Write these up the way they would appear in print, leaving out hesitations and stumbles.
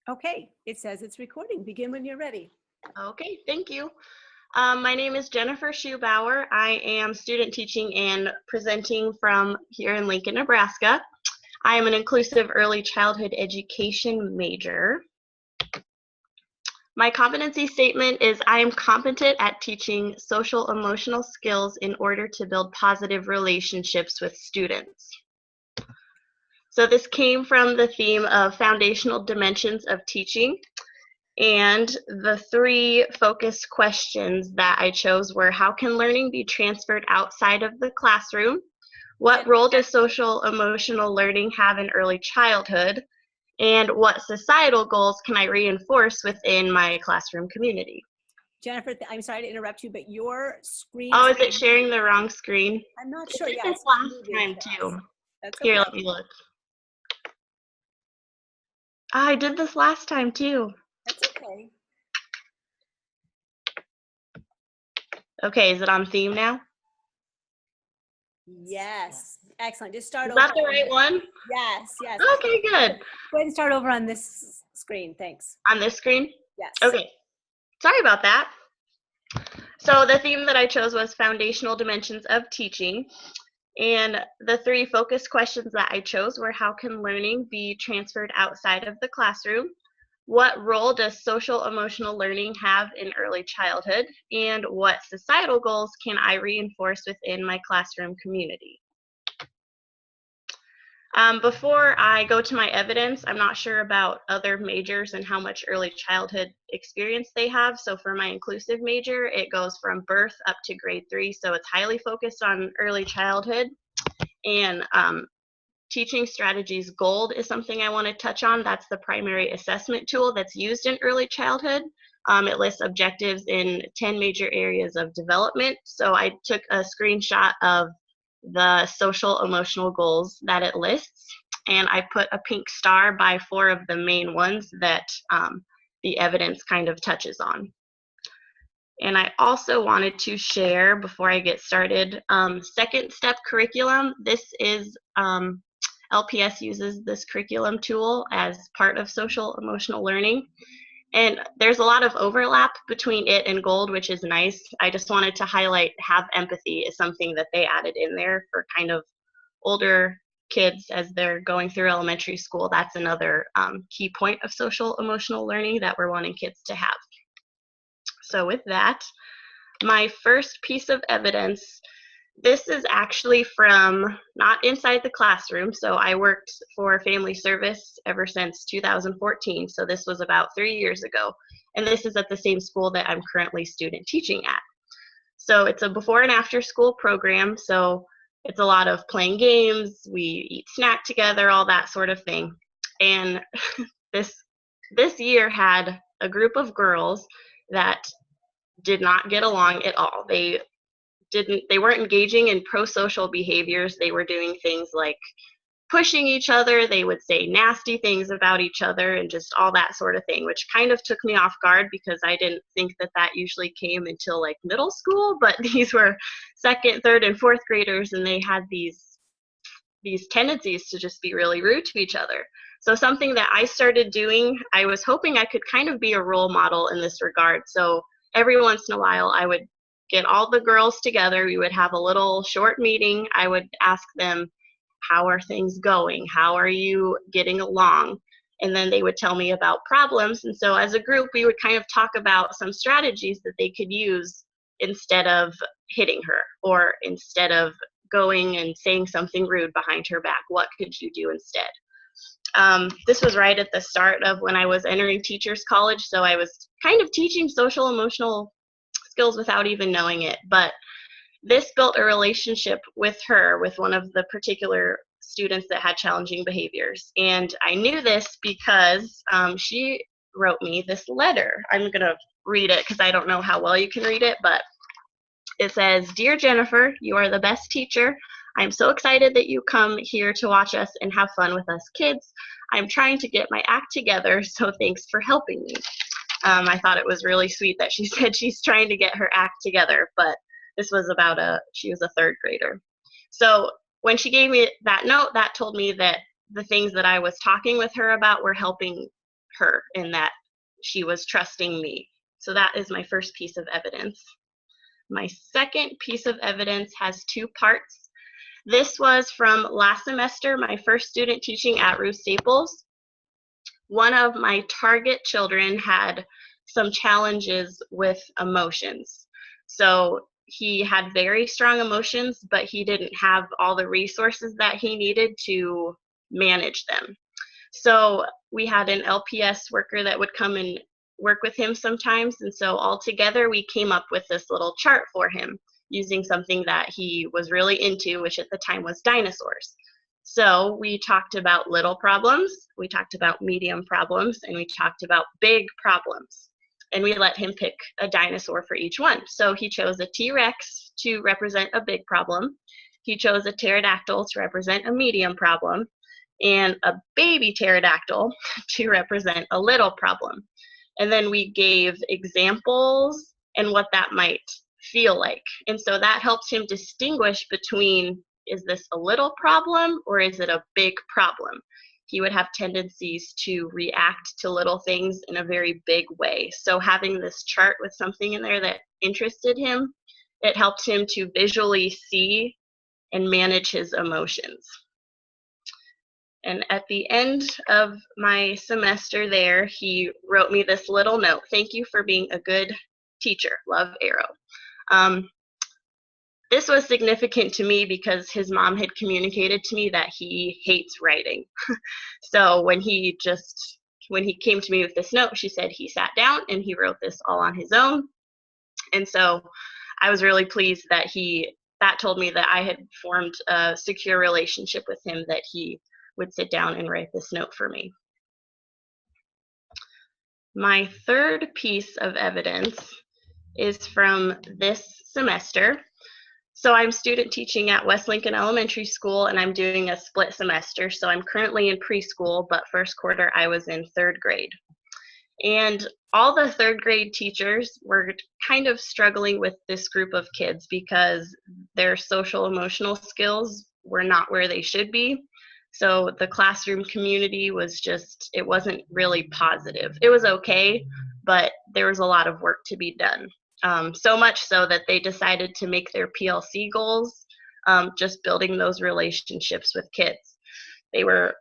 Okay, it says it's recording. Begin when you're ready. Okay, thank you. My name is Jennifer Schubauer. I am student teaching and presenting from here in Lincoln, Nebraska. I am an inclusive early childhood education major. My competency statement is I am competent at teaching social emotional skills in order to build positive relationships with students. So this came from the theme of foundational dimensions of teaching. And the three focus questions that I chose were, how can learning be transferred outside of the classroom? What role does social emotional learning have in early childhood? And what societal goals can I reinforce within my classroom community? Jennifer, I'm sorry to interrupt you, but your screen. Oh, is it sharing the wrong screen? I'm not sure. I did Yeah, this last time too. That's Here, okay. let me look. I did this last time too. That's okay. Okay, is it on theme now? Yes. Excellent. Just start Is over. that the right one? Yes, yes. Okay, good. Go ahead and start over on this screen. Thanks. On this screen? Yes. Okay. Sorry about that. So the theme that I chose was foundational dimensions of teaching. And the three focus questions that I chose were, how can learning be transferred outside of the classroom? What role does social emotional learning have in early childhood? And what societal goals can I reinforce within my classroom community? Before I go to my evidence, I'm not sure about other majors and how much early childhood experience they have. So for my inclusive major, it goes from birth up to grade 3. So it's highly focused on early childhood. And teaching strategies gold is something I want to touch on. That's the primary assessment tool that's used in early childhood. It lists objectives in 10 major areas of development. So I took a screenshot of the social emotional goals that it lists, and I put a pink star by 4 of the main ones that the evidence kind of touches on. And I also wanted to share, before I get started, second step curriculum. This is LPS uses this curriculum tool as part of social emotional learning. And there's a lot of overlap between it and GOLD, which is nice. I just wanted to highlight have empathy is something that they added in there for kind of older kids as they're going through elementary school. That's another key point of social emotional learning that we're wanting kids to have. So with that, my first piece of evidence, this is actually from not inside the classroom. So I worked for family service ever since 2014. So this was about 3 years ago. And this is at the same school that I'm currently student teaching at. So it's a before and after school program. So it's a lot of playing games, we eat snack together, all that sort of thing. And this year had a group of girls that did not get along at all. They weren't engaging in pro-social behaviors. They were doing things like pushing each other. They would say nasty things about each other and just all that sort of thing, which kind of took me off guard because I didn't think that that usually came until like middle school. But these were second, third, and fourth graders, and they had these tendencies to just be really rude to each other. So something that I started doing, I was hoping I could kind of be a role model in this regard. So every once in a while, I would get all the girls together. We would have a little short meeting. I would ask them, how are things going? How are you getting along? And then they would tell me about problems. And so as a group, we would kind of talk about some strategies that they could use instead of hitting her or instead of going and saying something rude behind her back. What could you do instead? This was right at the start of when I was entering teachers college. So I was kind of teaching social emotional skills without even knowing it. But this built a relationship with her, with one of the particular students that had challenging behaviors. And I knew this because she wrote me this letter. I'm going to read it because I don't know how well you can read it, but it says, "Dear Jennifer, you are the best teacher. I'm so excited that you come here to watch us and have fun with us kids. I'm trying to get my act together, so thanks for helping me." I thought it was really sweet that she said she's trying to get her act together, but this was about she was a third grader. So when she gave me that note, that told me that the things that I was talking with her about were helping her in that she was trusting me. So that is my first piece of evidence. My second piece of evidence has two parts. This was from last semester, my first student teaching at Ruth Staples. One of my target children had some challenges with emotions. So he had very strong emotions, but he didn't have all the resources that he needed to manage them. So we had an LPS worker that would come and work with him sometimes. And so all together we came up with this little chart for him using something that he was really into, which at the time was dinosaurs. So we talked about little problems, we talked about medium problems, and we talked about big problems. And we let him pick a dinosaur for each one. So he chose a T-Rex to represent a big problem. He chose a pterodactyl to represent a medium problem, and a baby pterodactyl to represent a little problem. And then we gave examples and what that might feel like. And so that helps him distinguish between, is this a little problem or is it a big problem? He would have tendencies to react to little things in a very big way. So having this chart with something in there that interested him, it helped him to visually see and manage his emotions. And at the end of my semester there, he wrote me this little note. Thank you for being a good teacher. Love, Arrow. This was significant to me because his mom had communicated to me that he hates writing. So when he came to me with this note, she said he sat down and he wrote this all on his own. And so I was really pleased that that told me that I had formed a secure relationship with him, that he would sit down and write this note for me. My third piece of evidence is from this semester. So I'm student teaching at West Lincoln Elementary School, and I'm doing a split semester. So I'm currently in preschool, but first quarter I was in third grade. And all the third grade teachers were kind of struggling with this group of kids because their social emotional skills were not where they should be. So the classroom community was just, it wasn't really positive. It was okay, but there was a lot of work to be done. So much so that they decided to make their PLC goals just building those relationships with kids. They weren't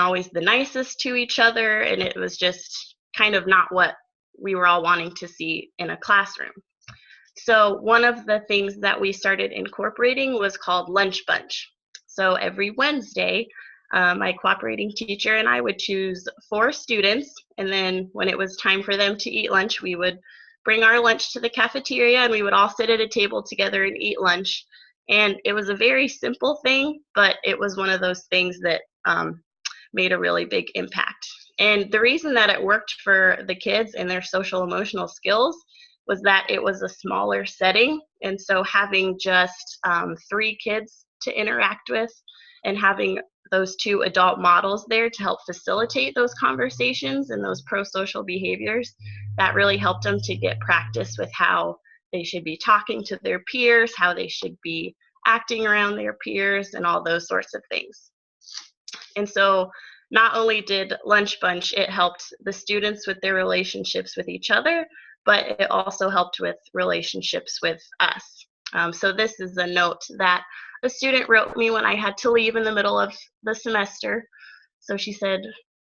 always the nicest to each other, and it was just kind of not what we were all wanting to see in a classroom. So one of the things that we started incorporating was called Lunch Bunch. So every Wednesday, my cooperating teacher and I would choose 4 students, and then when it was time for them to eat lunch, we would bring our lunch to the cafeteria and we would all sit at a table together and eat lunch. And it was a very simple thing, but it was one of those things that made a really big impact. And the reason that it worked for the kids and their social emotional skills was that it was a smaller setting. And so having just 3 kids to interact with and having those 2 adult models there to help facilitate those conversations and those pro-social behaviors, that really helped them to get practice with how they should be talking to their peers, how they should be acting around their peers, and all those sorts of things. And so not only did Lunch Bunch, it helped the students with their relationships with each other, but it also helped with relationships with us. So this is a note that a student wrote me when I had to leave in the middle of the semester. So she said,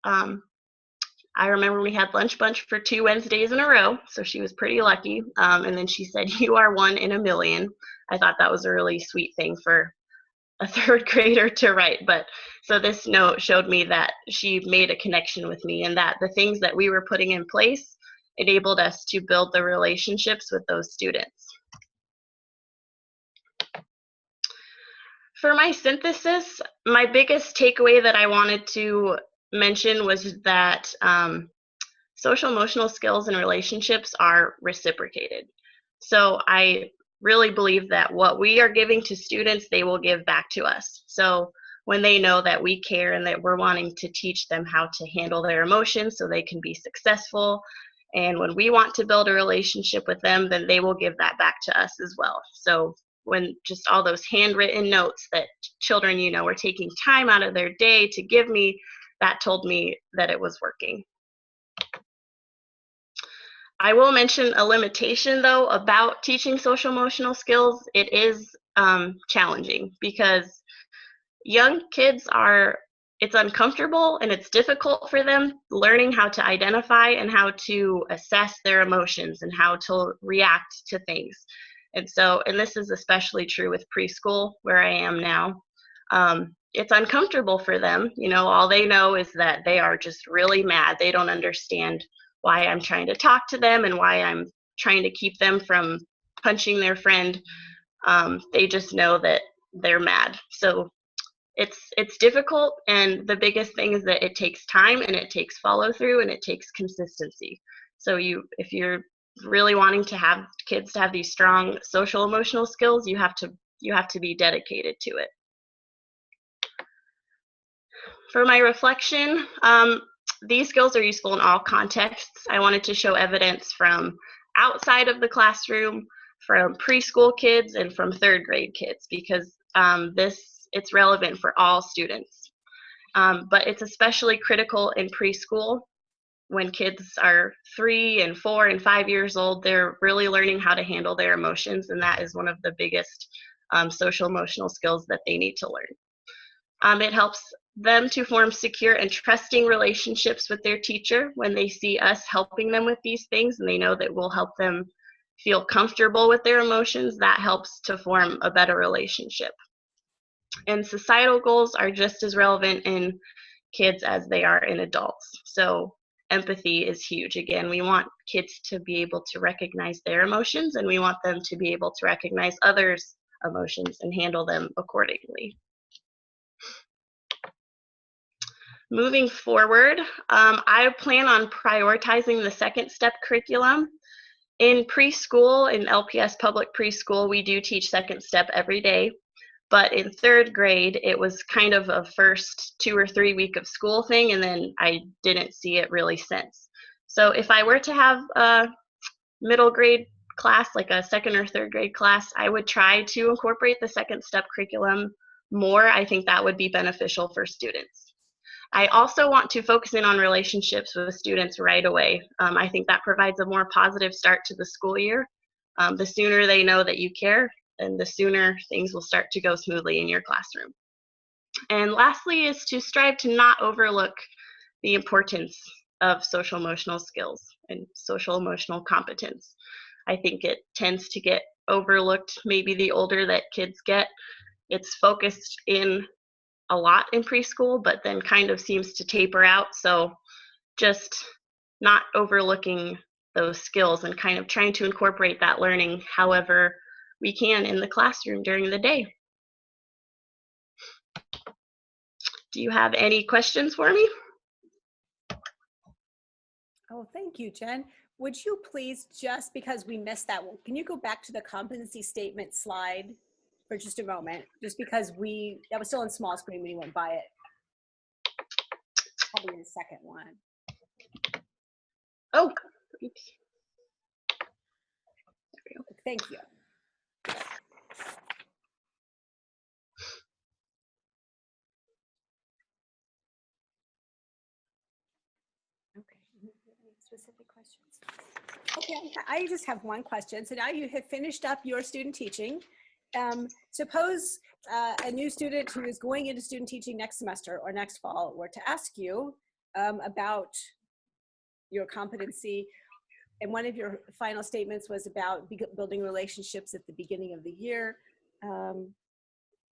I remember we had Lunch Bunch for 2 Wednesdays in a row, so she was pretty lucky. And then she said, "You are one in a million." I thought that was a really sweet thing for a third grader to write. But so this note showed me that she made a connection with me, and that the things that we were putting in place enabled us to build the relationships with those students. For my synthesis, my biggest takeaway that I wanted to mention was that social emotional skills and relationships are reciprocated. So I really believe that what we are giving to students, they will give back to us. So when they know that we care and that we're wanting to teach them how to handle their emotions so they can be successful, and when we want to build a relationship with them, then they will give that back to us as well. So when just all those handwritten notes that children, were taking time out of their day to give me, that told me that it was working. I will mention a limitation though about teaching social emotional skills. It is challenging because young kids are, it's uncomfortable and it's difficult for them learning how to identify and how to assess their emotions and how to react to things. And so, and this is especially true with preschool where I am now. It's uncomfortable for them. You know, all they know is that they are just really mad. They don't understand why I'm trying to talk to them and why I'm trying to keep them from punching their friend. They just know that they're mad. So it's difficult, and the biggest thing is that it takes time and it takes follow through and it takes consistency. So if you're really wanting to have kids to have these strong social emotional skills, you have to be dedicated to it. For my reflection, these skills are useful in all contexts. I wanted to show evidence from outside of the classroom, from preschool kids, and from third grade kids, because it's relevant for all students. But it's especially critical in preschool when kids are 3 and 4 and 5 years old. They're really learning how to handle their emotions, and that is one of the biggest social emotional skills that they need to learn. It helps them to form secure and trusting relationships with their teacher when they see us helping them with these things, and they know that we'll help them feel comfortable with their emotions. That helps to form a better relationship. And societal goals are just as relevant in kids as they are in adults. So empathy is huge. Again, we want kids to be able to recognize their emotions, and we want them to be able to recognize others' emotions and handle them accordingly. Moving forward, I plan on prioritizing the second step curriculum. In preschool, in LPS public preschool, we do teach second step every day. But in third grade, it was kind of a first 2 or 3 week of school thing, and then I didn't see it really since. So if I were to have a middle grade class, like a second or third grade class, I would try to incorporate the second step curriculum more. I think that would be beneficial for students. I also want to focus in on relationships with students right away. I think that provides a more positive start to the school year. The sooner they know that you care, and the sooner things will start to go smoothly in your classroom. And lastly is to strive to not overlook the importance of social emotional skills and social emotional competence. I think it tends to get overlooked maybe the older that kids get. It's focused in a lot in preschool, but then kind of seems to taper out. So just not overlooking those skills and kind of trying to incorporate that learning however we can in the classroom during the day. Do you have any questions for me? Oh, thank you, Jen. Would you please, just because we missed that one, can you go back to the competency statement slide for just a moment? Just because that was still on small screen when you went by it. Probably the second one. Oh, oops. Thank you. Okay. Any specific questions? Okay, I just have one question. So now you have finished up your student teaching. Suppose a new student who is going into student teaching next semester or next fall were to ask you about your competency, and one of your final statements was about building relationships at the beginning of the year.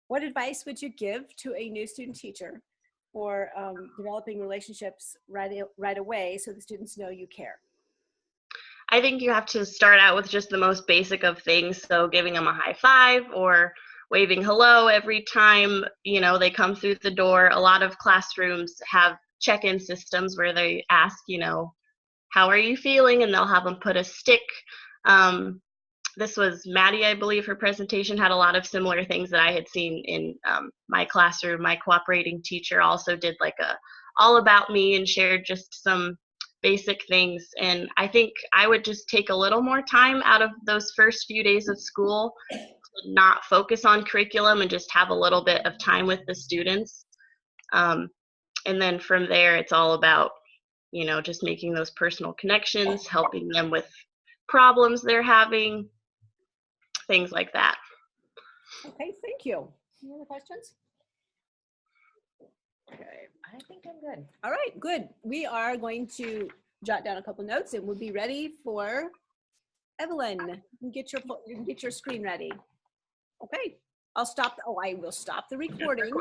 What advice would you give to a new student teacher for developing relationships right away so the students know you care? I think you have to start out with just the most basic of things. So giving them a high five or waving hello every time, they come through the door. A lot of classrooms have check-in systems where they ask, how are you feeling? And they'll have them put a stick. This was Maddie, I believe, her presentation had a lot of similar things that I had seen in my classroom. My cooperating teacher also did like a all about me and shared just some basic things. And I think I would just take a little more time out of those first few days of school to not focus on curriculum and just have a little bit of time with the students. And then from there, it's all about you know, just making those personal connections, helping them with problems they're having, things like that. Okay, thank you. Any other questions? Okay, I think I'm good. All right, good. We are going to jot down a couple notes and we'll be ready for Evelyn. You can get your screen ready. Okay, I will stop the recording.